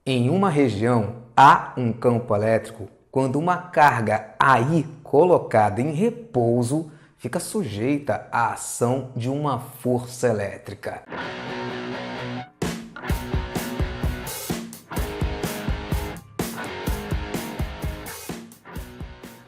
Em uma região há um campo elétrico quando uma carga aí colocada em repouso fica sujeita à ação de uma força elétrica.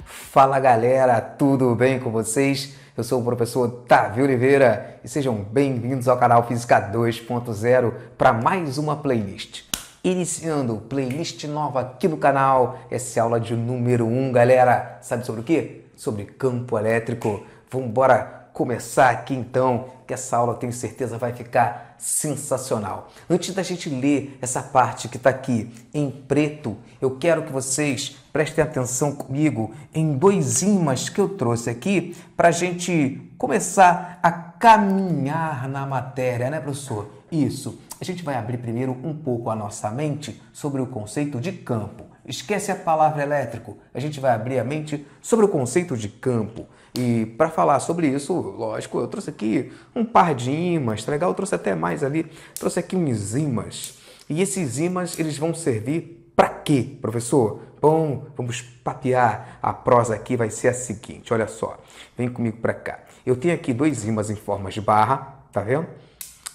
Fala galera, tudo bem com vocês? Eu sou o professor Tavi Oliveira e sejam bem-vindos ao canal Física 2.0 para mais uma playlist. Iniciando playlist nova aqui no canal, essa é a aula de número 1, galera. Sabe sobre o quê? Sobre campo elétrico. Vamos embora começar aqui então, que essa aula eu tenho certeza vai ficar sensacional. Antes da gente ler essa parte que está aqui em preto, eu quero que vocês prestem atenção comigo em dois ímãs que eu trouxe aqui para a gente começar a caminhar na matéria, né, professor? Isso. A gente vai abrir primeiro um pouco a nossa mente sobre o conceito de campo. Esquece a palavra elétrico. A gente vai abrir a mente sobre o conceito de campo. E para falar sobre isso, lógico, eu trouxe aqui um par de ímãs, tá legal? Eu trouxe até mais ali, trouxe aqui uns ímãs. E esses ímãs, eles vão servir para quê, professor? Bom, vamos papear. A prosa aqui vai ser a seguinte, olha só. Vem comigo para cá. Eu tenho aqui dois ímãs em forma de barra, tá vendo?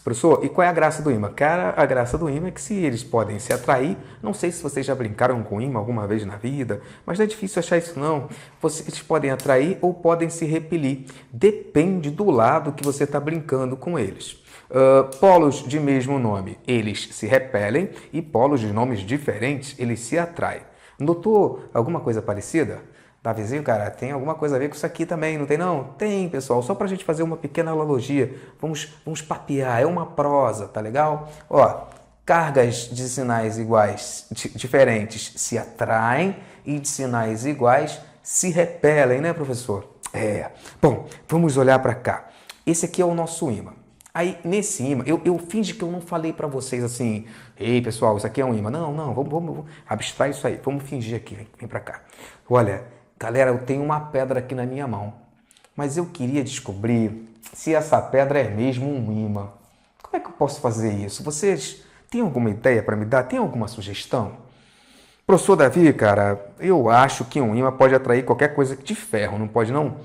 Professor, e qual é a graça do ímã? Cara, a graça do ímã é que se eles podem se atrair, não sei se vocês já brincaram com ímã alguma vez na vida, mas não é difícil achar isso não. Eles podem atrair ou podem se repelir. Depende do lado que você está brincando com eles. Polos de mesmo nome, eles se repelem e polos de nomes diferentes, eles se atraem. Notou alguma coisa parecida? Davizinho, cara, tem alguma coisa a ver com isso aqui também, não tem não? Tem, pessoal, só pra gente fazer uma pequena analogia, vamos papear, é uma prosa, tá legal? Ó, cargas de sinais iguais, diferentes se atraem e de sinais iguais se repelem, né, professor? Bom, vamos olhar pra cá. Esse aqui é o nosso ímã. Aí, nesse ímã, eu finge que eu não falei pra vocês assim, ei, pessoal, isso aqui é um ímã. Não, vamos abstrair isso aí, vamos fingir aqui, vem pra cá. Olha, galera, eu tenho uma pedra aqui na minha mão, mas eu queria descobrir se essa pedra é mesmo um ímã. Como é que eu posso fazer isso? Vocês têm alguma ideia para me dar? Tem alguma sugestão? Professor Davi, cara, eu acho que um ímã pode atrair qualquer coisa de ferro, não pode não?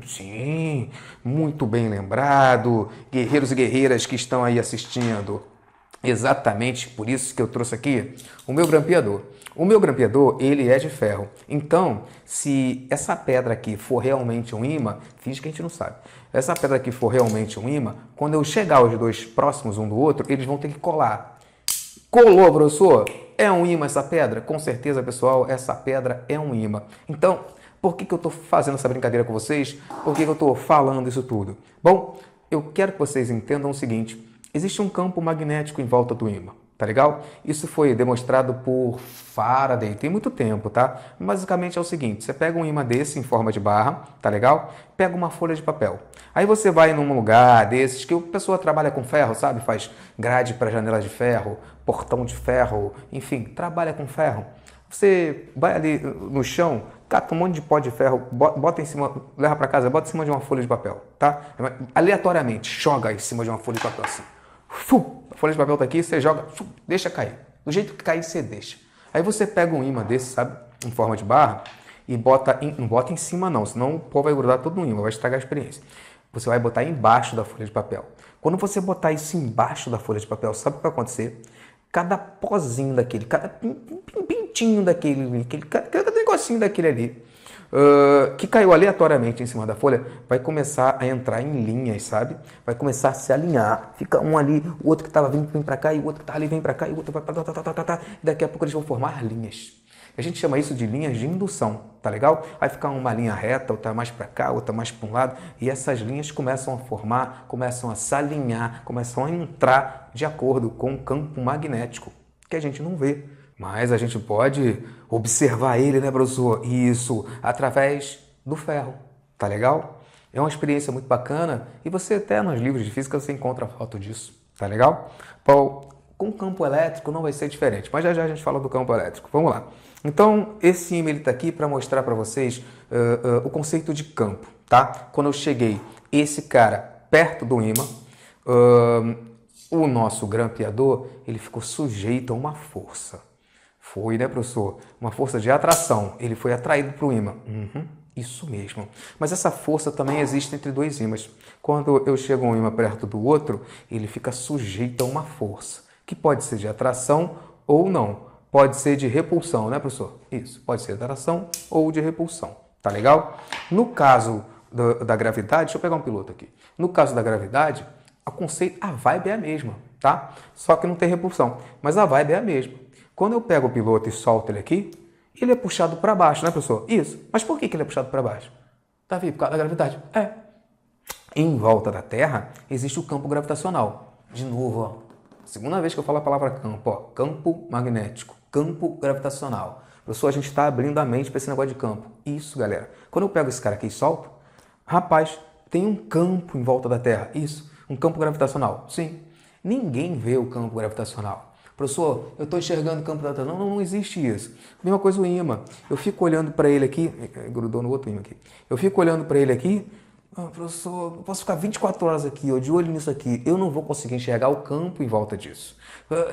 Sim, muito bem lembrado. Guerreiros e guerreiras que estão aí assistindo. Exatamente por isso que eu trouxe aqui o meu grampeador. O meu grampeador, ele é de ferro. Então, se essa pedra aqui for realmente um ímã, finge que a gente não sabe. Essa pedra aqui for realmente um ímã, quando eu chegar os dois próximos um do outro, eles vão ter que colar. Colou, professor? É um ímã essa pedra? Com certeza, pessoal, essa pedra é um ímã. Então, por que eu estou fazendo essa brincadeira com vocês? Por que eu estou falando isso tudo? Bom, eu quero que vocês entendam o seguinte. Existe um campo magnético em volta do ímã, tá legal? Isso foi demonstrado por Faraday, tem muito tempo, tá? Basicamente é o seguinte, você pega um ímã desse em forma de barra, tá legal? Pega uma folha de papel. Aí você vai num lugar desses que a pessoa trabalha com ferro, sabe? Faz grade para janela de ferro, portão de ferro, enfim, trabalha com ferro. Você vai ali no chão, cata um monte de pó de ferro, bota em cima, leva para casa, bota em cima de uma folha de papel, tá? Aleatoriamente, joga em cima de uma folha de papel assim. A folha de papel tá aqui, você joga, deixa cair. Do jeito que cair, você deixa. Aí você pega um ímã desse, sabe, em forma de barra, e não bota em cima não, senão o pó vai grudar todo no ímã, vai estragar a experiência. Você vai botar embaixo da folha de papel. Quando você botar isso embaixo da folha de papel, sabe o que vai acontecer? Cada pozinho daquele, cada pintinho daquele, cada negocinho daquele ali, que caiu aleatoriamente em cima da folha, vai começar a entrar em linhas, sabe? Vai começar a se alinhar. Fica um ali, o outro que estava vindo vem para cá, e o outro que está ali vem para cá, e o outro vai para e daqui a pouco eles vão formar linhas. A gente chama isso de linhas de indução, tá legal? Vai ficar uma linha reta, outra mais para cá, outra mais para um lado, e essas linhas começam a formar, começam a se alinhar, começam a entrar de acordo com o campo magnético, que a gente não vê. Mas a gente pode observar ele, né, professor? Isso, através do ferro, tá legal? É uma experiência muito bacana e você até nos livros de física você encontra foto disso, tá legal? Bom, com o campo elétrico não vai ser diferente, mas já a gente fala do campo elétrico. Vamos lá. Então, esse ímã está aqui para mostrar para vocês o conceito de campo, tá? Quando eu cheguei esse cara perto do ímã, o nosso grampeador, ele ficou sujeito a uma força. Foi, né, professor? Uma força de atração. Ele foi atraído para o ímã. Isso mesmo. Mas essa força também existe entre dois ímãs. Quando eu chego um ímã perto do outro, ele fica sujeito a uma força, que pode ser de atração ou não. Pode ser de repulsão, né, professor? Isso, pode ser de atração ou de repulsão. Tá legal? No caso da gravidade, deixa eu pegar um piloto aqui. No caso da gravidade, a vibe é a mesma, tá? Só que não tem repulsão, mas a vibe é a mesma. Quando eu pego o piloto e solto ele aqui, ele é puxado para baixo, né, professor? Isso. Mas por que ele é puxado para baixo? Davi, por causa da gravidade. Em volta da Terra existe o campo gravitacional. De novo, ó. Segunda vez que eu falo a palavra campo, ó. Campo magnético, campo gravitacional. Professor, a gente está abrindo a mente para esse negócio de campo. Isso, galera. Quando eu pego esse cara aqui e solto, rapaz, tem um campo em volta da Terra. Isso. Um campo gravitacional. Sim. Ninguém vê o campo gravitacional. Professor, eu estou enxergando o campo gravitacional. Não existe isso. Mesma coisa o ímã. Eu fico olhando para ele aqui. Grudou no outro ímã aqui. Eu fico olhando para ele aqui. Professor, eu posso ficar 24 horas aqui, ó, de olho nisso aqui. Eu não vou conseguir enxergar o campo em volta disso.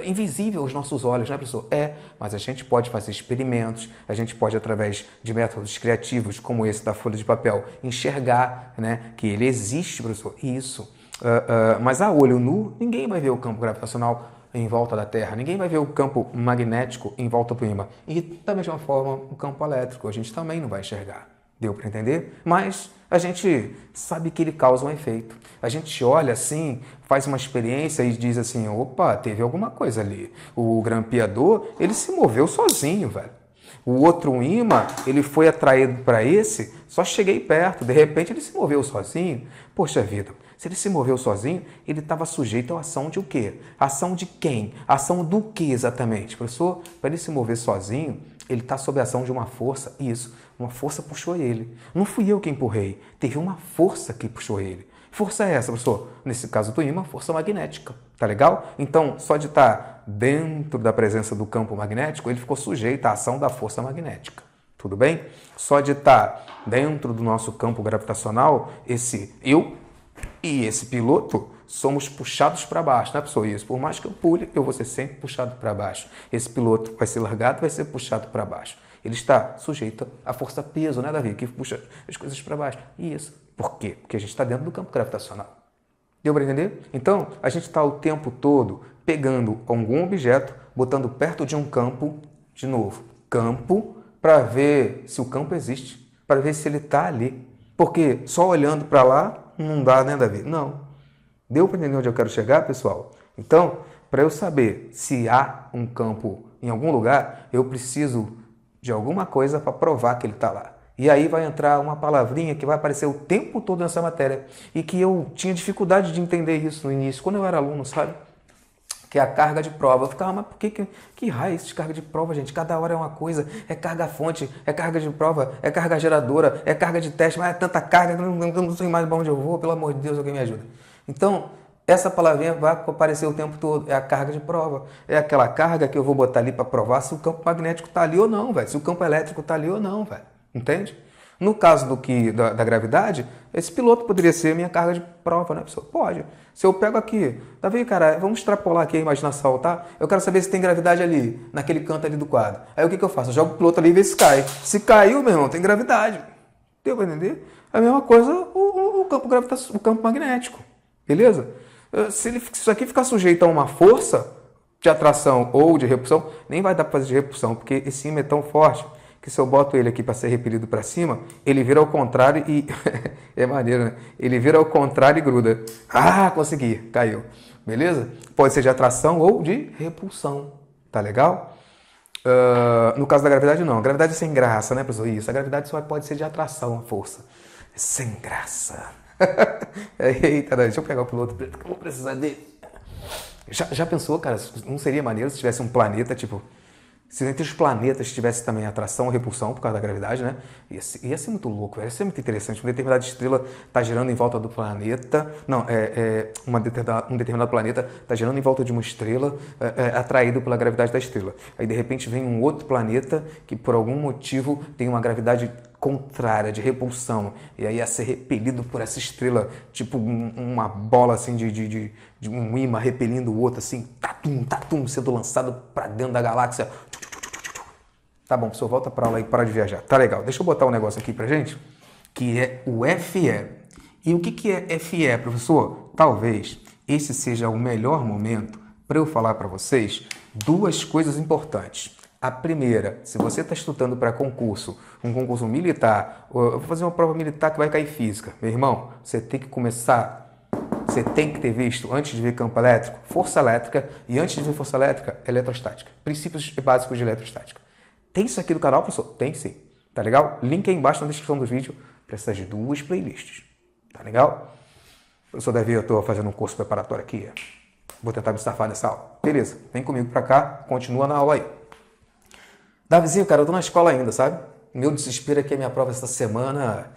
Invisível aos nossos olhos, né, professor? Mas a gente pode fazer experimentos, a gente pode, através de métodos criativos, como esse da folha de papel, enxergar, né, que ele existe, professor. Isso. Mas a olho nu, ninguém vai ver o campo gravitacional em volta da Terra. Ninguém vai ver o campo magnético em volta do ímã. E, da mesma forma, o campo elétrico a gente também não vai enxergar. Deu para entender? Mas a gente sabe que ele causa um efeito. A gente olha assim, faz uma experiência e diz assim, opa, teve alguma coisa ali. O grampeador, ele se moveu sozinho, velho. O outro ímã, ele foi atraído para esse, só cheguei perto, de repente ele se moveu sozinho. Poxa vida, se ele se moveu sozinho, ele estava sujeito à ação de o quê? Ação de quem? Ação do que exatamente? Professor, para ele se mover sozinho, ele está sob a ação de uma força. Isso, uma força puxou ele. Não fui eu que empurrei, teve uma força que puxou ele. Força é essa, professor? Nesse caso do ímã, força magnética. Tá legal? Então, só de estar dentro da presença do campo magnético, ele ficou sujeito à ação da força magnética. Tudo bem? Só de estar dentro do nosso campo gravitacional, eu e esse piloto somos puxados para baixo, né, professor? Isso, por mais que eu pule, eu vou ser sempre puxado para baixo. Esse piloto vai ser largado, vai ser puxado para baixo. Ele está sujeito à força-peso, né, Davi? Que puxa as coisas para baixo. Isso. Por quê? Porque a gente está dentro do campo gravitacional. Deu para entender? Então, a gente está o tempo todo pegando algum objeto, botando perto de um campo, de novo, campo, para ver se o campo existe, para ver se ele está ali. Porque só olhando para lá não dá, né, Davi? Não. Deu para entender onde eu quero chegar, pessoal? Então, para eu saber se há um campo em algum lugar, eu preciso de alguma coisa para provar que ele está lá. E aí vai entrar uma palavrinha que vai aparecer o tempo todo nessa matéria e que eu tinha dificuldade de entender isso no início, quando eu era aluno, sabe? Que é a carga de prova. Eu ficava, mas por que raio de carga de prova, gente? Cada hora é uma coisa, é carga-fonte, é carga de prova, é carga geradora, é carga de teste, mas é tanta carga que eu não sei mais para onde eu vou, pelo amor de Deus, alguém me ajuda. Então, essa palavrinha vai aparecer o tempo todo, é a carga de prova, é aquela carga que eu vou botar ali para provar se o campo magnético está ali ou não, velho, se o campo elétrico está ali ou não, velho, entende? No caso da gravidade, esse piloto poderia ser minha carga de prova, né, pessoal? Pode. Se eu pego aqui, tá vendo, cara? Vamos extrapolar aqui a imaginação, tá? Eu quero saber se tem gravidade ali, naquele canto ali do quadro. Aí o que eu faço? Eu jogo o piloto ali e vê se cai. Se caiu, meu irmão, tem gravidade. Deu pra entender? É a mesma coisa o campo gravitacional, o campo magnético. Beleza? Se isso aqui ficar sujeito a uma força de atração ou de repulsão, nem vai dar para fazer de repulsão, porque esse ímã é tão forte que se eu boto ele aqui para ser repelido para cima, ele vira ao contrário e... é maneiro, né? Ele vira ao contrário e gruda. Ah, consegui, caiu. Beleza? Pode ser de atração ou de repulsão. Tá legal? No caso da gravidade, não. A gravidade é sem graça, né, professor? Isso, a gravidade só pode ser de atração, a força. É sem graça. Eita, deixa eu pegar o piloto preto que eu vou precisar dele. Já pensou, cara? Não seria maneiro se tivesse um planeta, tipo... Se entre os planetas tivesse também atração ou repulsão por causa da gravidade, né? Ia ser muito louco, ia ser muito interessante. Uma determinada estrela está girando em volta do planeta. Não, um determinado planeta está girando em volta de uma estrela, atraído pela gravidade da estrela. Aí, de repente, vem um outro planeta que, por algum motivo, tem uma gravidade contrária, de repulsão, e aí ia ser repelido por essa estrela, tipo uma bola assim de um imã repelindo o outro, assim, tatum, tatum, sendo lançado para dentro da galáxia. Tá bom, pessoal, volta para aula e para de viajar. Tá legal, deixa eu botar um negócio aqui pra gente, que é o FE. E o que é FE, professor? Talvez esse seja o melhor momento para eu falar para vocês duas coisas importantes. A primeira, se você está estudando para concurso, um concurso militar, ou eu vou fazer uma prova militar que vai cair física, meu irmão, você tem que começar, você tem que ter visto, antes de ver campo elétrico, força elétrica, e antes de ver força elétrica, eletrostática. Princípios básicos de eletrostática. Tem isso aqui do canal, professor? Tem sim. Tá legal? Link aí embaixo na descrição do vídeo para essas duas playlists. Tá legal? Professor Davi, eu estou fazendo um curso preparatório aqui. Vou tentar me safar nessa aula. Beleza, vem comigo para cá, continua na aula aí. Davizinho, cara, eu tô na escola ainda, sabe? Meu desespero é que a minha prova essa semana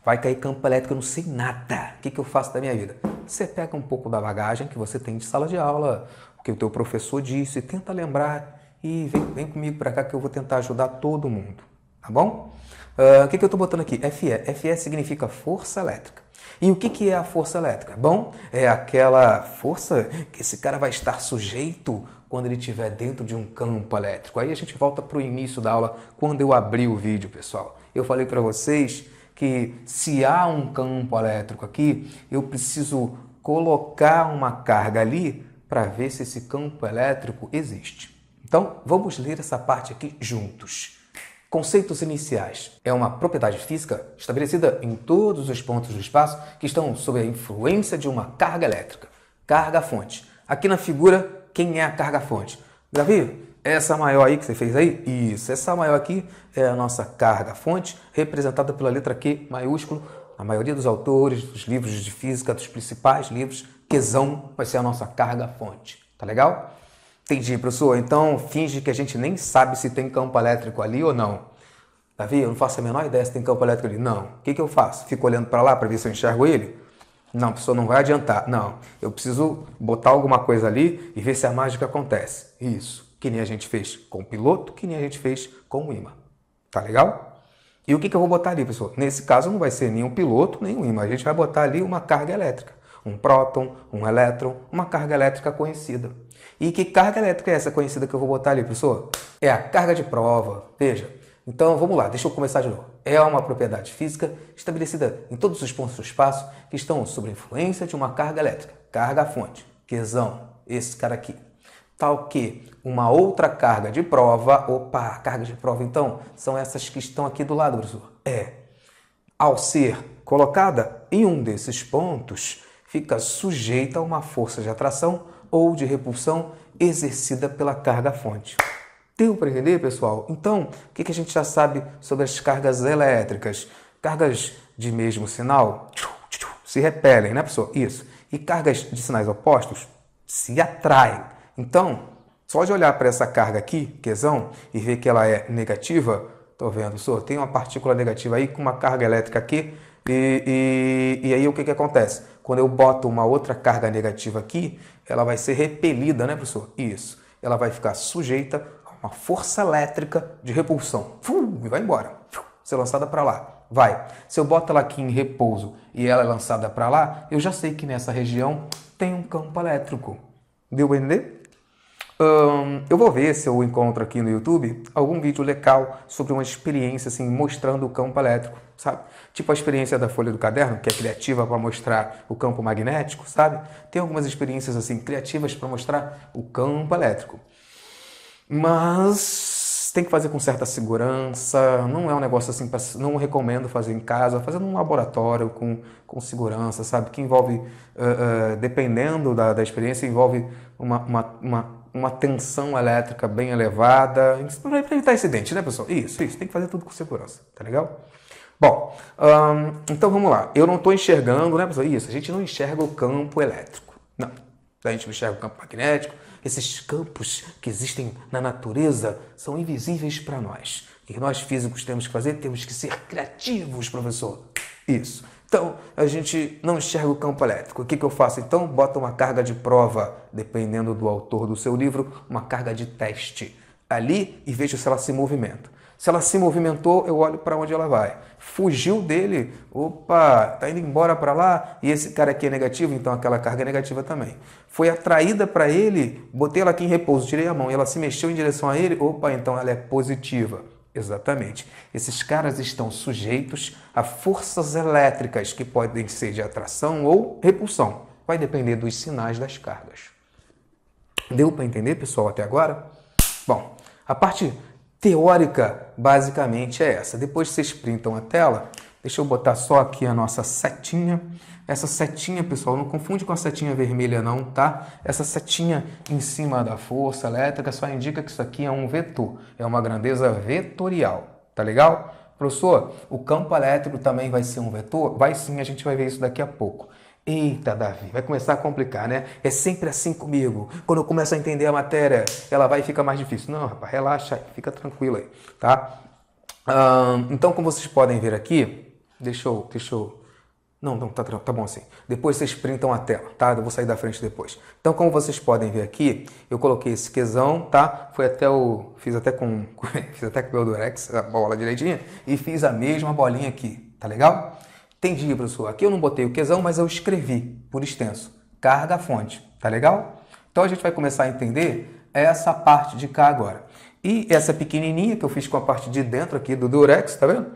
vai cair campo elétrico, eu não sei nada. O que eu faço da minha vida? Você pega um pouco da bagagem que você tem de sala de aula, o que o teu professor disse, tenta lembrar e vem comigo para cá que eu vou tentar ajudar todo mundo, tá bom? O que eu tô botando aqui? FE. FE significa força elétrica. E o que é a força elétrica? Bom, é aquela força que esse cara vai estar sujeito quando ele estiver dentro de um campo elétrico. Aí a gente volta para o início da aula, quando eu abri o vídeo, pessoal. Eu falei para vocês que se há um campo elétrico aqui, eu preciso colocar uma carga ali para ver se esse campo elétrico existe. Então, vamos ler essa parte aqui juntos. Conceitos iniciais. É uma propriedade física estabelecida em todos os pontos do espaço que estão sob a influência de uma carga elétrica. Carga-fonte. Aqui na figura, quem é a carga-fonte? Davi, essa maior aí que você fez aí? Isso, essa maior aqui é a nossa carga-fonte, representada pela letra Q maiúsculo. A maioria dos autores, dos livros de física, dos principais livros, Qzão vai ser a nossa carga-fonte. Tá legal? Entendi, professor. Então, finge que a gente nem sabe se tem campo elétrico ali ou não. Davi, eu não faço a menor ideia se tem campo elétrico ali. Não. O que eu faço? Fico olhando para lá para ver se eu enxergo ele? Não, professor, não vai adiantar. Não. Eu preciso botar alguma coisa ali e ver se a mágica acontece. Isso. Que nem a gente fez com o piloto, que nem a gente fez com o imã. Tá legal? E o que eu vou botar ali, professor? Nesse caso, não vai ser nem um piloto, nem um imã. A gente vai botar ali uma carga elétrica. Um próton, um elétron, uma carga elétrica conhecida. E que carga elétrica é essa conhecida que eu vou botar ali, professor? É a carga de prova. Veja. Então, vamos lá, deixa eu começar de novo. É uma propriedade física estabelecida em todos os pontos do espaço que estão sob a influência de uma carga elétrica. Carga-fonte. Qzão. Esse cara aqui. Tal que uma outra carga de prova... Opa, carga de prova, então, são essas que estão aqui do lado, professor. Ao ser colocada em um desses pontos, fica sujeita a uma força de atração ou de repulsão exercida pela carga-fonte. Deu para entender, pessoal? Então, o que a gente já sabe sobre as cargas elétricas? Cargas de mesmo sinal se repelem, né, professor? Isso. E cargas de sinais opostos se atraem. Então, só de olhar para essa carga aqui, Qzão, e ver que ela é negativa, tô vendo, professor, tem uma partícula negativa aí com uma carga elétrica aqui, e aí o que acontece? Quando eu boto uma outra carga negativa aqui, ela vai ser repelida, né, professor? Isso. Ela vai ficar sujeita a uma força elétrica de repulsão. E vai embora. Ser lançada para lá. Vai. Se eu boto ela aqui em repouso e ela é lançada para lá, eu já sei que nessa região tem um campo elétrico. Deu para entender? Eu vou ver se eu encontro aqui no YouTube algum vídeo legal sobre uma experiência assim, mostrando o campo elétrico, sabe? Tipo a experiência da folha do caderno, que é criativa para mostrar o campo magnético, sabe? Tem algumas experiências assim criativas para mostrar o campo elétrico. Mas tem que fazer com certa segurança, não é um negócio assim, não recomendo fazer em casa, fazer num laboratório com segurança, sabe? Que envolve, dependendo da experiência, envolve uma tensão elétrica bem elevada, para evitar acidente, né, pessoal? Isso, tem que fazer tudo com segurança, tá legal? Bom, então vamos lá. Eu não estou enxergando, né, pessoal? Isso, a gente não enxerga o campo elétrico, não. A gente não enxerga o campo magnético. Esses campos que existem na natureza são invisíveis para nós. O que nós físicos temos que fazer? Temos que ser criativos, professor. Isso. Então, a gente não enxerga o campo elétrico. O que eu faço? Então, bota uma carga de prova, dependendo do autor do seu livro, uma carga de teste ali e vejo se ela se movimenta. Se ela se movimentou, eu olho para onde ela vai. Fugiu dele, opa, tá indo embora para lá, e esse cara aqui é negativo, então aquela carga é negativa também. Foi atraída para ele, botei ela aqui em repouso, tirei a mão e ela se mexeu em direção a ele, opa, então ela é positiva. Exatamente. Esses caras estão sujeitos a forças elétricas que podem ser de atração ou repulsão. Vai depender dos sinais das cargas. Deu para entender, pessoal, até agora? Bom, a parte teórica basicamente é essa. Depois vocês printam a tela. Deixa eu botar só aqui a nossa setinha. Essa setinha, pessoal, não confunde com a setinha vermelha não, tá? Essa setinha em cima da força elétrica só indica que isso aqui é um vetor. É uma grandeza vetorial, tá legal? Professor, o campo elétrico também vai ser um vetor? Vai sim, a gente vai ver isso daqui a pouco. Eita, Davi, vai começar a complicar, né? É sempre assim comigo. Quando eu começo a entender a matéria, ela vai ficar mais difícil. Não, rapaz, relaxa aí, fica tranquilo aí, tá? Então, como vocês podem ver aqui, deixa eu... Não, tá bom assim. Depois vocês printam a tela, tá? Eu vou sair da frente depois. Então, como vocês podem ver aqui, eu coloquei esse quezão, tá? Fiz até com o meu Durex, a bola direitinha, e fiz a mesma bolinha aqui, tá legal? Entendi, professor. Aqui eu não botei o quezão, mas eu escrevi por extenso. Carga fonte, tá legal? Então a gente vai começar a entender essa parte de cá agora. E essa pequenininha que eu fiz com a parte de dentro aqui do Durex, tá vendo?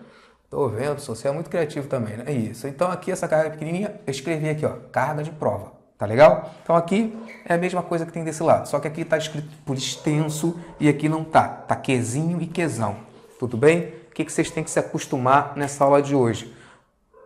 Tô vendo, professor, você é muito criativo também, né? É isso. Então aqui essa carga pequenininha, eu escrevi aqui, ó, carga de prova, tá legal? Então aqui é a mesma coisa que tem desse lado, só que aqui tá escrito por extenso e aqui não tá. Tá quezinho e quezão, tudo bem? O que vocês têm que se acostumar nessa aula de hoje?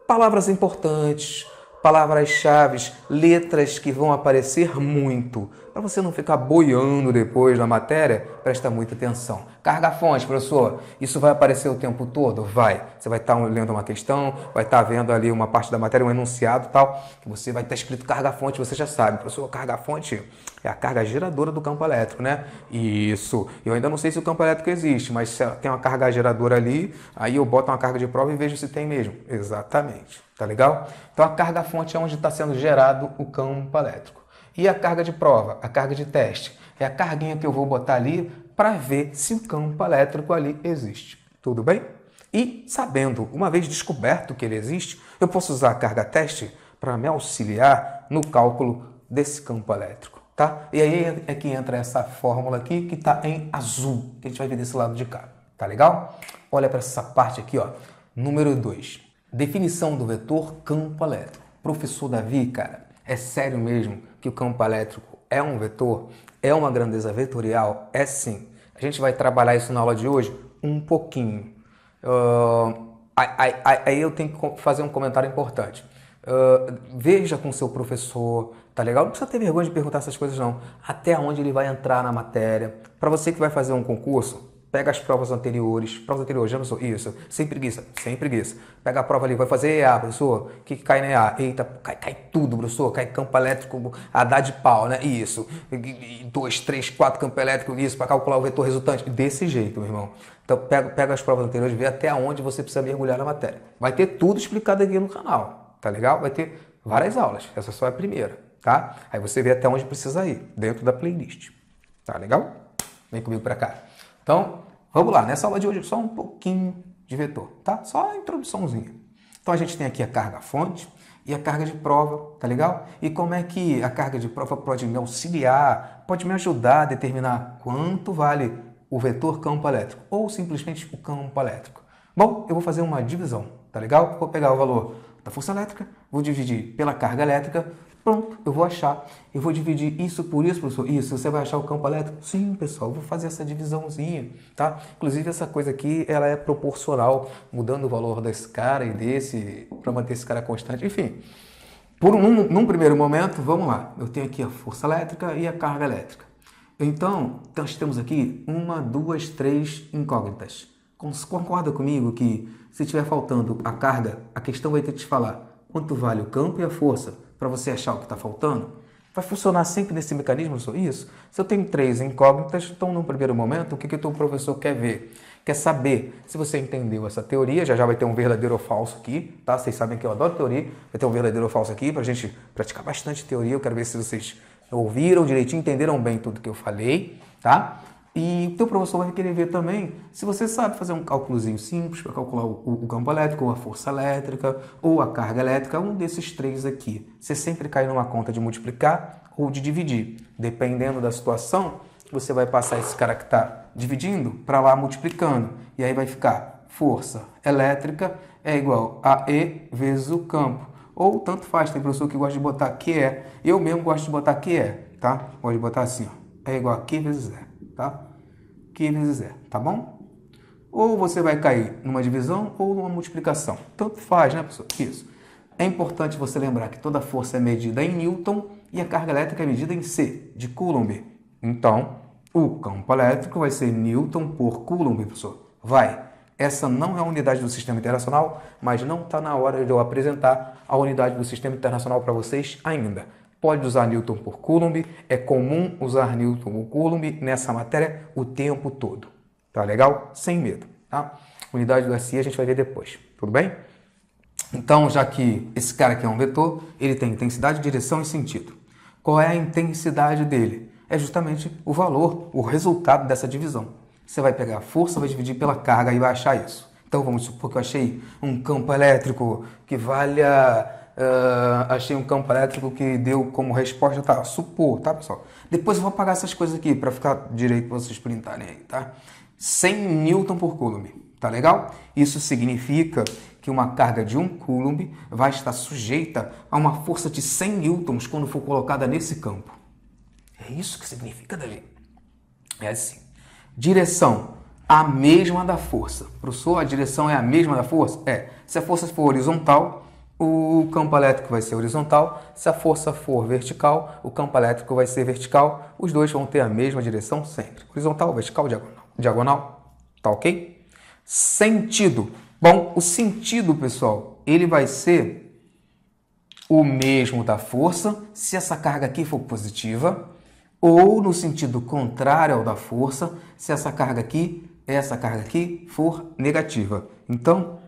Palavras importantes, palavras-chave, letras que vão aparecer muito. Para você não ficar boiando depois na matéria, presta muita atenção. Carga-fonte, professor, isso vai aparecer o tempo todo? Vai. Você vai estar lendo uma questão, vai estar vendo ali uma parte da matéria, um enunciado e tal, que você vai estar escrito carga-fonte, você já sabe. Professor, carga-fonte é a carga geradora do campo elétrico, né? Isso. Eu ainda não sei se o campo elétrico existe, mas se tem uma carga geradora ali, aí eu boto uma carga de prova e vejo se tem mesmo. Exatamente. Tá legal? Então a carga-fonte é onde está sendo gerado o campo elétrico. E a carga de prova, a carga de teste, é a carguinha que eu vou botar ali para ver se o campo elétrico ali existe. Tudo bem? E sabendo, uma vez descoberto que ele existe, eu posso usar a carga teste para me auxiliar no cálculo desse campo elétrico, tá? E aí é que entra essa fórmula aqui que está em azul, que a gente vai ver desse lado de cá. Tá legal? Olha para essa parte aqui, ó. Número 2. Definição do vetor campo elétrico. Professor Davi, cara, é sério mesmo que o campo elétrico é um vetor? É uma grandeza vetorial? É sim. A gente vai trabalhar isso na aula de hoje um pouquinho. Aí eu tenho que fazer um comentário importante. Veja com seu professor, tá legal? Não precisa ter vergonha de perguntar essas coisas não. Até onde ele vai entrar na matéria. Para você que vai fazer um concurso, pega as provas anteriores, já não sou isso, sem preguiça. Pega a prova ali, vai fazer EA, professor, o que cai na EA? Eita, cai tudo, professor, cai campo elétrico, a dar de pau, né? Isso, 2, 3, 4 campo elétrico, isso, para calcular o vetor resultante, desse jeito, meu irmão. Então pega as provas anteriores, vê até onde você precisa mergulhar na matéria. Vai ter tudo explicado aqui no canal, tá legal? Vai ter várias aulas, essa só é a primeira, tá? Aí você vê até onde precisa ir, dentro da playlist, tá legal? Vem comigo para cá. Então, vamos lá, nessa aula de hoje só um pouquinho de vetor, tá? Só a introduçãozinha. Então a gente tem aqui a carga-fonte e a carga de prova, tá legal? E como é que a carga de prova pode me auxiliar, pode me ajudar a determinar quanto vale o vetor campo elétrico ou simplesmente o campo elétrico? Bom, eu vou fazer uma divisão, tá legal? Vou pegar o valor da força elétrica, vou dividir pela carga elétrica. Pronto, eu vou achar. Eu vou dividir isso por isso, professor. Isso, você vai achar o campo elétrico? Sim, pessoal, eu vou fazer essa divisãozinha, tá? Inclusive, essa coisa aqui, ela é proporcional, mudando o valor desse cara e desse, para manter esse cara constante. Enfim, num primeiro momento, vamos lá. Eu tenho aqui a força elétrica e a carga elétrica. Então, nós temos aqui 1, 2, 3 incógnitas. Concorda comigo que se estiver faltando a carga, a questão vai ter que te falar quanto vale o campo e a força para você achar o que está faltando? Vai funcionar sempre nesse mecanismo? Isso. Se eu tenho 3 incógnitas, então, num primeiro momento, o que o teu professor quer ver? Quer saber se você entendeu essa teoria, já vai ter um verdadeiro ou falso aqui, tá? Vocês sabem que eu adoro teoria, vai ter um verdadeiro ou falso aqui para a gente praticar bastante teoria. Eu quero ver se vocês ouviram direitinho, entenderam bem tudo que eu falei, tá? E o teu professor vai querer ver também se você sabe fazer um cálculozinho simples para calcular o campo elétrico, ou a força elétrica, ou a carga elétrica, um desses três aqui. Você sempre cai numa conta de multiplicar ou de dividir. Dependendo da situação, você vai passar esse cara que está dividindo para lá multiplicando. E aí vai ficar força elétrica é igual a E vezes o campo. Ou tanto faz, tem professor que gosta de botar que é. Eu mesmo gosto de botar que é, tá? Gosto de botar assim, ó. É igual a Q vezes E, tá? Q vezes E, tá bom? Ou você vai cair numa divisão ou numa multiplicação. Tanto faz, né, professor? Isso. É importante você lembrar que toda força é medida em Newton e a carga elétrica é medida em C, de Coulomb. Então, o campo elétrico vai ser Newton por Coulomb, professor. Vai. Essa não é a unidade do sistema internacional, mas não está na hora de eu apresentar a unidade do sistema internacional para vocês ainda. Pode usar Newton por Coulomb, é comum usar Newton por Coulomb nessa matéria o tempo todo. Tá legal? Sem medo, tá? Unidade do SI a gente vai ver depois, tudo bem? Então, já que esse cara aqui é um vetor, ele tem intensidade, direção e sentido. Qual é a intensidade dele? É justamente o valor, o resultado dessa divisão. Você vai pegar a força, vai dividir pela carga e vai achar isso. Então, vamos supor que eu achei um campo elétrico que valha... achei um campo elétrico que deu como resposta, tá? Supor, tá, pessoal? Depois eu vou apagar essas coisas aqui para ficar direito para vocês printarem aí, tá? 100 Newton por Coulomb, tá legal? Isso significa que uma carga de 1 Coulomb vai estar sujeita a uma força de 100 newtons quando for colocada nesse campo. É isso que significa, Davi? É assim. Direção, a mesma da força. Professor, a direção é a mesma da força? É. Se a força for horizontal, o campo elétrico vai ser horizontal. Se a força for vertical, o campo elétrico vai ser vertical. Os dois vão ter a mesma direção sempre. Horizontal, vertical, diagonal. Diagonal, tá ok? Sentido. Bom, o sentido, pessoal, ele vai ser o mesmo da força se essa carga aqui for positiva, ou no sentido contrário ao da força, se essa carga aqui for negativa. Então,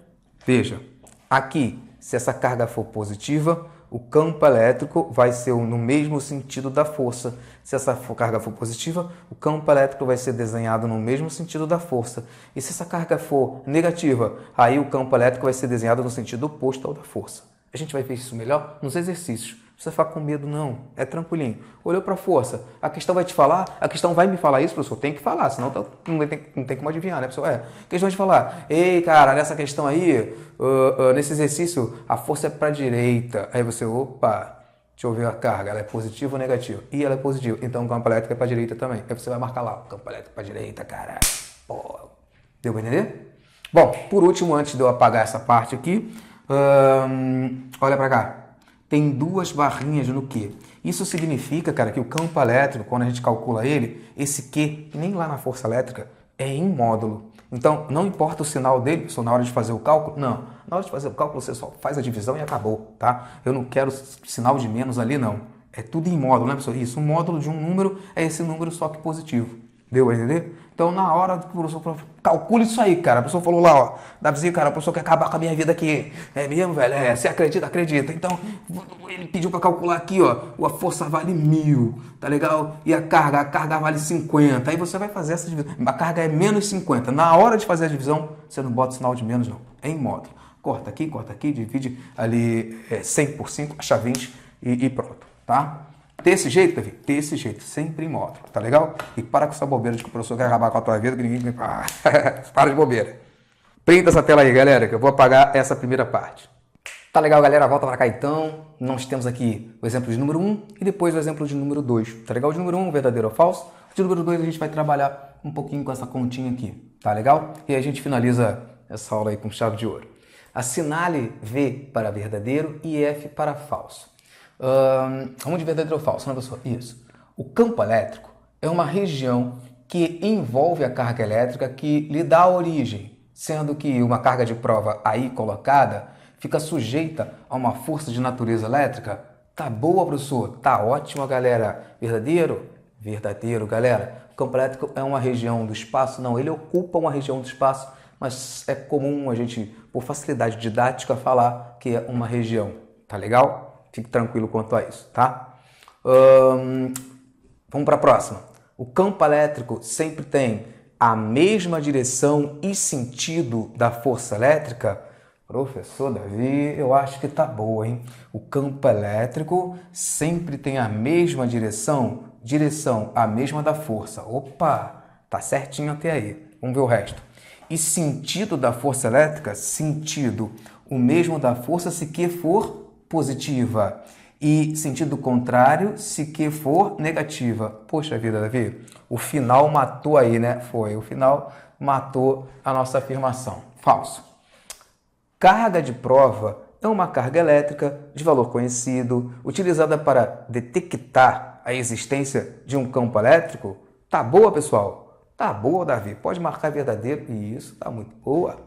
veja, aqui, se essa carga for positiva, o campo elétrico vai ser no mesmo sentido da força. Se essa carga for positiva, o campo elétrico vai ser desenhado no mesmo sentido da força. E se essa carga for negativa, aí o campo elétrico vai ser desenhado no sentido oposto ao da força. A gente vai ver isso melhor nos exercícios. Não precisa ficar com medo, não. É tranquilinho. Olhou para a força. A questão vai te falar? A questão vai me falar isso, professor? Tem que falar, senão não tem como adivinhar, né, professor? A questão vai te falar. Ei, cara, nessa questão aí, nesse exercício, a força é para a direita. Aí você, opa, deixa eu ver a carga. Ela é positiva ou negativa? E ela é positiva. Então o campo elétrico é para a direita também. Aí você vai marcar lá, o campo elétrico para a direita, cara. Pô, deu para entender? Bom, por último, antes de eu apagar essa parte aqui, olha para cá. Tem duas barrinhas no Q. Isso significa, cara, que o campo elétrico, quando a gente calcula ele, esse Q, nem lá na força elétrica, é em módulo. Então, não importa o sinal dele, só na hora de fazer o cálculo, não. Na hora de fazer o cálculo, você só faz a divisão e acabou, tá? Eu não quero sinal de menos ali, não. É tudo em módulo, né, pessoal? Isso, um módulo de um número é esse número só que positivo. Deu a entender? Então, na hora que o professor falou, calcule isso aí, cara. A pessoa falou lá, ó, Davizinho, cara, o professor quer acabar com a minha vida aqui. É mesmo, velho? É, você acredita? Acredita. Então, ele pediu para calcular aqui, ó, a força vale 1000, tá legal? E a carga vale 50. Aí você vai fazer essa divisão. A carga é menos 50. Na hora de fazer a divisão, você não bota sinal de menos, não. É em módulo. Corta aqui, divide ali 100 por 5, acha 20 e pronto, tá? Desse jeito, Davi? Desse jeito, sempre em módulo, tá legal? E para com essa bobeira de que o professor quer acabar com a tua vida, que ninguém... para de bobeira. Printa essa tela aí, galera, que eu vou apagar essa primeira parte. Tá legal, galera? Volta para cá então. Nós temos aqui o exemplo de número 1 e depois o exemplo de número 2. Tá legal? De número 1, verdadeiro ou falso. De número 2 a gente vai trabalhar um pouquinho com essa continha aqui, tá legal? E aí a gente finaliza essa aula aí com chave de ouro. Assinale V para verdadeiro e F para falso. Vamos de verdadeiro ou falso, né, professor? Isso. O campo elétrico é uma região que envolve a carga elétrica que lhe dá origem, sendo que uma carga de prova aí colocada fica sujeita a uma força de natureza elétrica. Tá boa, professor? Tá ótimo, galera. Verdadeiro? Verdadeiro, galera. O campo elétrico é uma região do espaço? Não, ele ocupa uma região do espaço, mas é comum a gente, por facilidade didática, falar que é uma região. Tá legal? Fique tranquilo quanto a isso, tá? Vamos para a próxima. O campo elétrico sempre tem a mesma direção e sentido da força elétrica? Professor Davi, eu acho que tá boa, hein? O campo elétrico sempre tem a mesma direção? Direção, a mesma da força. Opa, tá certinho até aí. Vamos ver o resto. E sentido da força elétrica? Sentido, o mesmo da força se que for positiva. E sentido contrário se que for negativa. Poxa vida, Davi, o final matou aí, né? Foi, o final matou a nossa afirmação. Falso. Carga de prova é uma carga elétrica de valor conhecido, utilizada para detectar a existência de um campo elétrico. Tá boa, pessoal? Tá boa, Davi. Pode marcar verdadeiro. Isso, tá muito boa.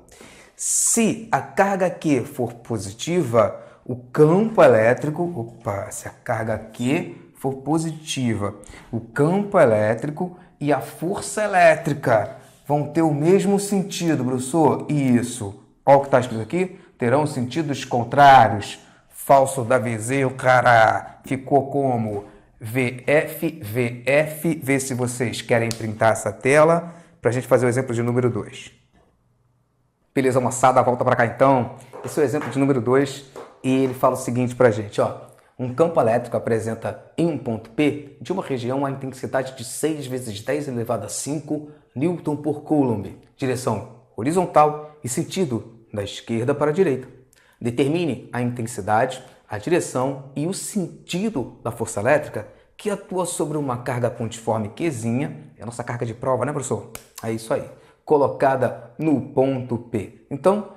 Se a carga Q for positiva, o campo elétrico... se a carga Q for positiva, o campo elétrico e a força elétrica vão ter o mesmo sentido, professor? Isso. Olha o que está escrito aqui. Terão sentidos contrários. Falso, Davizinho, cara. Ficou como VF, VF. Vê se vocês querem printar essa tela para a gente fazer o exemplo de número 2. Beleza, moçada, volta para cá então. Esse é o exemplo de número 2 e ele fala o seguinte para a gente, ó. Um campo elétrico apresenta em um ponto P de uma região a intensidade de 6 vezes 10 elevado a 5 Newton por Coulomb. Direção horizontal e sentido da esquerda para a direita. Determine a intensidade, a direção e o sentido da força elétrica que atua sobre uma carga pontiforme Qzinha, é a nossa carga de prova, né, professor? É isso aí, colocada no ponto P. Então,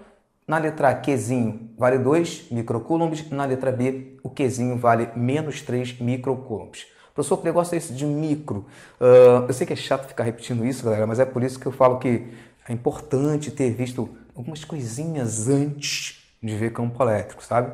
na letra A, Qzinho vale 2 microcoulombs, na letra B, o Qzinho vale menos 3 microcoulombs. Professor, que negócio é esse de micro? Eu sei que é chato ficar repetindo isso, galera, mas é por isso que eu falo que é importante ter visto algumas coisinhas antes de ver campo elétrico, sabe?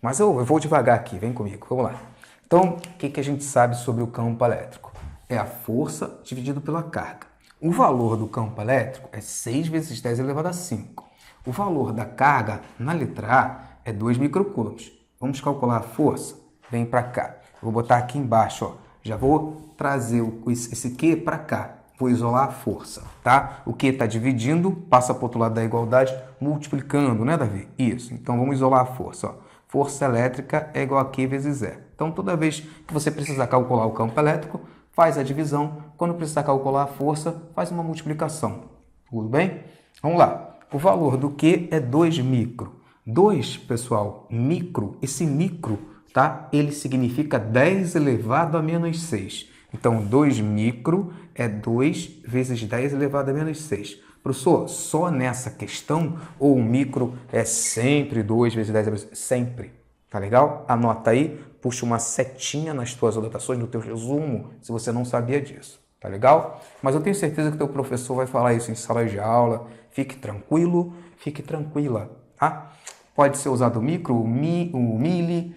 Mas eu vou devagar aqui, vem comigo, vamos lá. Então, o que a gente sabe sobre o campo elétrico? É a força dividido pela carga. O valor do campo elétrico é 6 vezes 10 elevado a 5. O valor da carga na letra A é 2 microcoulombs. Vamos calcular a força? Vem para cá. Vou botar aqui embaixo, ó. Já vou trazer esse Q para cá. Vou isolar a força, tá? O Q está dividindo, passa para o outro lado da igualdade, multiplicando, né, Davi? Isso. Então, vamos isolar a força, ó. Força elétrica é igual a Q vezes E. Então, toda vez que você precisar calcular o campo elétrico, faz a divisão. Quando precisar calcular a força, faz uma multiplicação. Tudo bem? Vamos lá. O valor do Q é 2 micro. 2, pessoal, micro, esse micro, tá? Ele significa 10 elevado a menos 6. Então, 2 micro é 2 vezes 10 elevado a menos 6. Professor, só nessa questão, ou o micro é sempre 2 vezes 10 a menos 6? Sempre. Tá legal? Anota aí, puxa uma setinha nas tuas anotações, no teu resumo, se você não sabia disso. Tá legal? Mas eu tenho certeza que teu professor vai falar isso em sala de aula. Fique tranquilo, fique tranquila, tá? Pode ser usado o micro, o mili,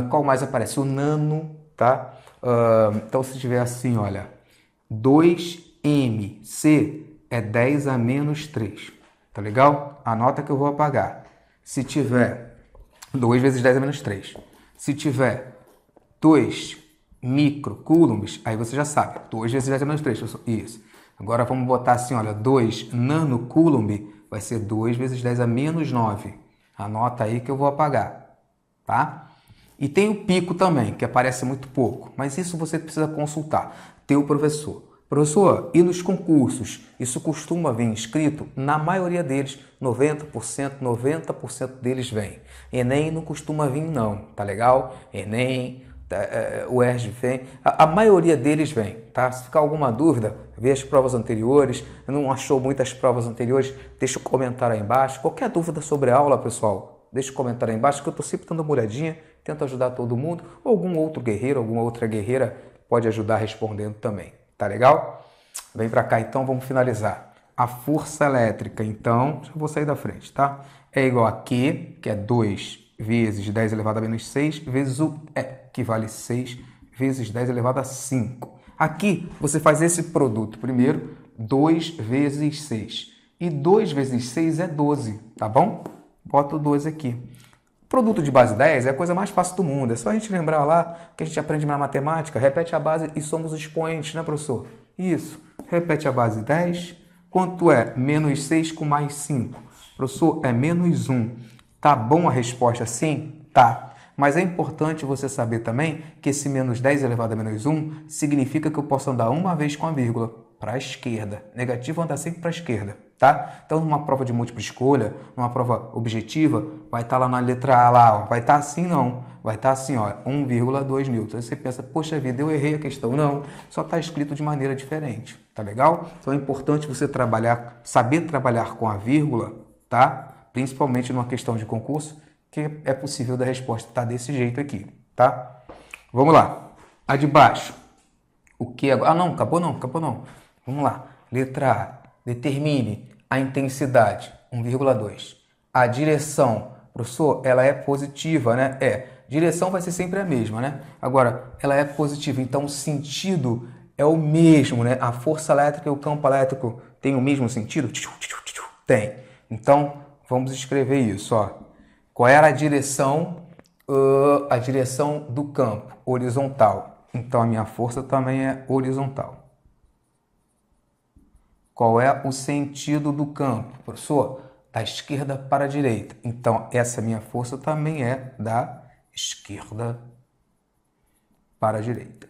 qual mais aparece? O nano, tá? Então, se tiver assim, olha, 2mc é 10 a menos 3, tá legal? Anota que eu vou apagar. Se tiver 2 vezes 10 a menos 3, se tiver 2 microcoulombs, aí você já sabe, 2 vezes 10 a menos 3, isso. Agora vamos botar assim, olha, 2 nanocoulomb vai ser 2 vezes 10 a menos 9. Anota aí que eu vou apagar, tá? E tem o pico também, que aparece muito pouco, mas isso você precisa consultar teu professor. Professor, e nos concursos? Isso costuma vir escrito? Na maioria deles, 90% deles vem. Enem não costuma vir não, tá legal? Enem, o ERJ vem, a maioria deles vem, tá? Se ficar alguma dúvida, vê as provas anteriores, não achou muitas provas anteriores, deixa o comentário aí embaixo. Qualquer dúvida sobre a aula, pessoal, deixa o comentário aí embaixo, que eu estou sempre dando uma olhadinha, tento ajudar todo mundo, ou algum outro guerreiro, alguma outra guerreira pode ajudar respondendo também, tá legal? Vem pra cá então, vamos finalizar. A força elétrica, então, já vou sair da frente, tá? É igual a Q, que é 2 vezes 10 elevado a menos 6, vezes o E, que vale 6 vezes 10 elevado a 5. Aqui, você faz esse produto primeiro, 2 vezes 6. E 2 vezes 6 é 12, tá bom? Bota o 12 aqui. Produto de base 10 é a coisa mais fácil do mundo. É só a gente lembrar lá que a gente aprende na matemática, repete a base e somos expoentes, né, professor? Isso. Repete a base 10. Quanto é menos 6 com mais 5? Professor, é menos 1. Tá bom a resposta assim? Tá. Mas é importante você saber também que esse menos 10 elevado a menos 1 significa que eu posso andar uma vez com a vírgula para a esquerda. Negativo andar sempre para a esquerda, tá? Então, numa prova de múltipla escolha, numa prova objetiva, vai estar lá na letra A, lá, ó, vai estar assim não. Vai estar assim, ó, 1,2 newtons. Aí você pensa, poxa vida, eu errei a questão. Não, só está escrito de maneira diferente, tá legal? Então é importante você saber trabalhar com a vírgula, tá? Principalmente numa questão de concurso, que é possível da resposta estar desse jeito aqui, tá? Vamos lá. A de baixo. O que agora? Ah, não, acabou não. Vamos lá. Letra A. Determine a intensidade, 1,2. A direção, professor, ela é positiva, né? Direção vai ser sempre a mesma, né? Agora, ela é positiva, então o sentido é o mesmo, né? A força elétrica e o campo elétrico têm o mesmo sentido? Tem. Então, vamos escrever isso, ó. Qual era a direção? A direção do campo, horizontal. Então, a minha força também é horizontal. Qual é o sentido do campo? Professor, da esquerda para a direita. Então, essa minha força também é da esquerda para a direita.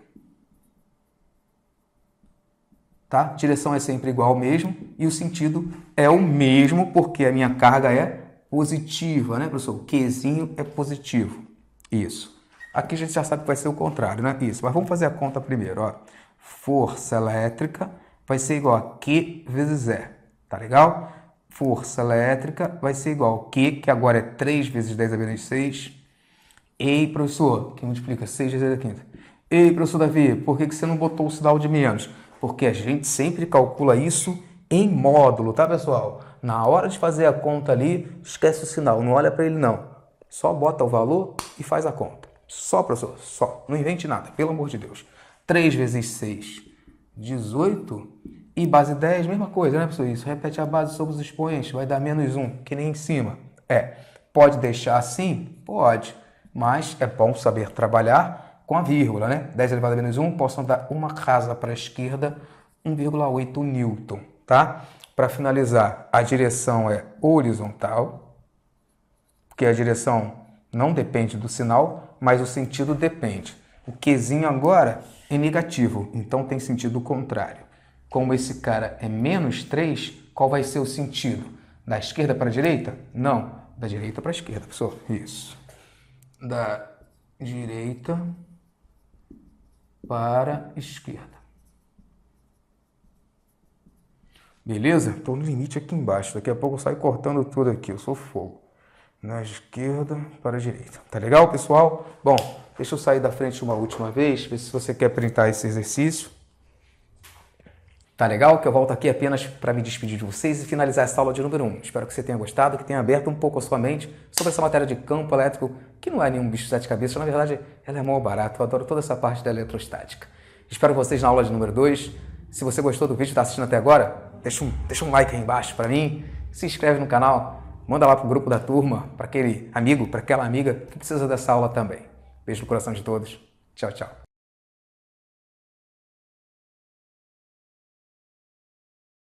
Tá? Direção é sempre igual ao mesmo e o sentido é o mesmo porque a minha carga é positiva, né, professor? O Qzinho é positivo. Isso. Aqui a gente já sabe que vai ser o contrário, né? Isso. Mas vamos fazer a conta primeiro, ó. Força elétrica vai ser igual a Q vezes E. Tá legal? Força elétrica vai ser igual a Q, que agora é 3 vezes 10 a menos 6. Ei, professor, que multiplica 6 vezes 10 a quinta. Ei, professor Davi, por que você não botou o sinal de menos? Porque a gente sempre calcula isso em módulo, tá, pessoal? Na hora de fazer a conta ali, esquece o sinal, não olha para ele não. Só bota o valor e faz a conta. Só, professor, só. Não invente nada, pelo amor de Deus. 3 vezes 6, 18. E base 10, mesma coisa, né, professor? Isso, repete a base sobre os expoentes, vai dar menos 1, que nem em cima. Pode deixar assim? Pode. Mas é bom saber trabalhar com a vírgula, né? 10 elevado a menos 1, posso andar uma casa para a esquerda, 1,8 newton, tá? Para finalizar, a direção é horizontal, porque a direção não depende do sinal, mas o sentido depende. O Qzinho agora é negativo, então tem sentido contrário. Como esse cara é menos 3, qual vai ser o sentido? Da esquerda para a direita? Não, da direita para a esquerda, professor. Isso. Da direita para a esquerda. Beleza? Estou no limite aqui embaixo. Daqui a pouco eu saio cortando tudo aqui. Eu sou fogo. Na esquerda para a direita. Tá legal, pessoal? Bom, deixa eu sair da frente uma última vez. Ver se você quer printar esse exercício. Tá legal? Que eu volto aqui apenas para me despedir de vocês e finalizar essa aula de número 1. Espero que você tenha gostado, que tenha aberto um pouco a sua mente sobre essa matéria de campo elétrico, que não é nenhum bicho de sete cabeças. Na verdade, ela é mó barato. Eu adoro toda essa parte da eletrostática. Espero vocês na aula de número 2. Se você gostou do vídeo e está assistindo até agora, deixa um like aí embaixo para mim, se inscreve no canal, manda lá para o grupo da turma, para aquele amigo, para aquela amiga que precisa dessa aula também. Beijo no coração de todos. Tchau, tchau.